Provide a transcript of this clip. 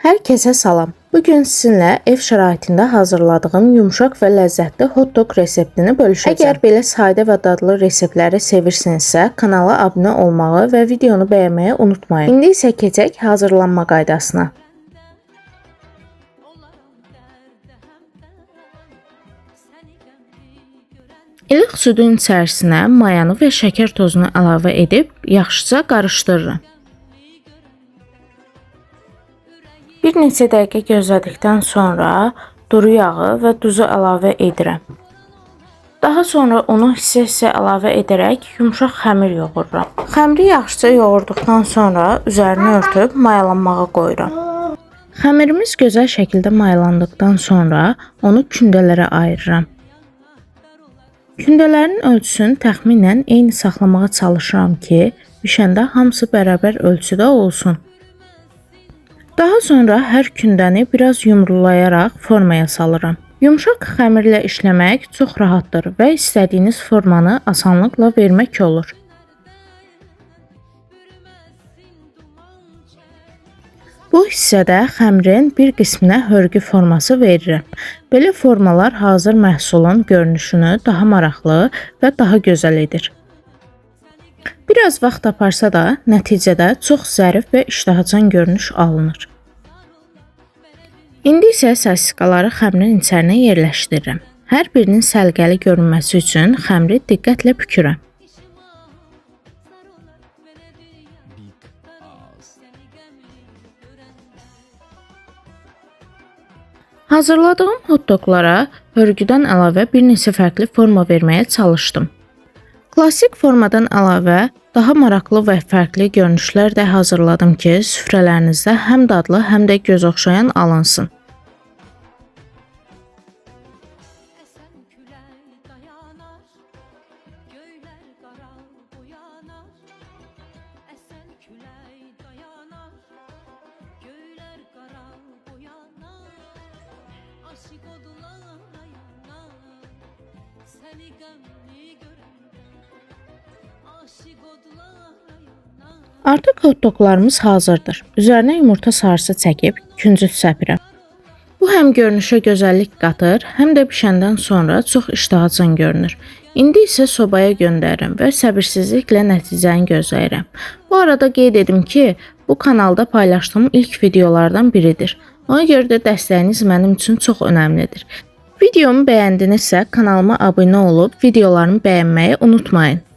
Herkese salam. Bugün sizinlə ev şəraitində hazırladığım yumşaq və ləzzətli hot dog reseptini bölüşəcəm. Əgər belə sadə və dadlı reseptləri sevirsinizsə, kanala abunə olmağı və videonu bəyənməyi unutmayın. İndi isə keçək hazırlanma qaydasına. İlıq südün içərisinə mayanı və şəkər tozunu əlavə edib yaxşıca qarışdırıram. Bir neçə dəqiqə gözlədikdən sonra duru yağı və duzu əlavə edirəm. Daha sonra onu hissə-hissə əlavə edərək yumşaq xəmir yoğururam. Xəmiri yaxşıca yoğurduqdan sonra üzərini örtüb mayalanmağa qoyuram. Xəmirimiz gözəl şəkildə mayalandıqdan sonra onu kündələrə ayırıram. Kündələrin ölçüsünü təxminən eyni saxlamağa çalışıram ki, bişəndə hamısı bərabər ölçüdə olsun. Daha sonra hər kündəni biraz yumrulayaraq formaya salıram. Yumşaq xəmirlə işləmək çox rahatdır və istədiyiniz formanı asanlıqla vermək olur. Bu hissədə xəmirin bir qisminə hörgü forması verirəm. Belə formalar hazır məhsulun görünüşünü daha maraqlı və daha gözəl edir. Biraz vaxt aparsa da, nəticədə çox zərif və iştahacan görünüş alınır. İndi isə sosisikaları xəmirin içərinə yerləşdirirəm. Hər birinin səliqəli görünməsi üçün xəmiri diqqətlə bükürəm. Hazırladığım hot doglara hörgüdən əlavə bir neçə fərqli forma verməyə çalışdım. Klassik formadan əlavə daha maraqlı və fərqli görünüşlər də hazırladım ki, süfrələrinizdə həm dadlı, həm də göz oxşayan alınsın. Artıq hot doglarımız hazırdır. Üzərinə yumurta sarısı çəkib küncüt səpirəm. Bu həm görünüşə gözəllik qatır, həm də bişəndən sonra çox iştahacan görünür. İndi isə sobaya göndərirəm və səbirsizliklə nəticəni gözləyirəm. Bu arada qeyd edim ki, bu kanalda paylaşdığım ilk videolardan biridir. Ona görə də dəstəyiniz mənim üçün çox önəmlidir. Videomu bəyəndinizsə kanalıma abunə olub videolarımı bəyənməyi unutmayın.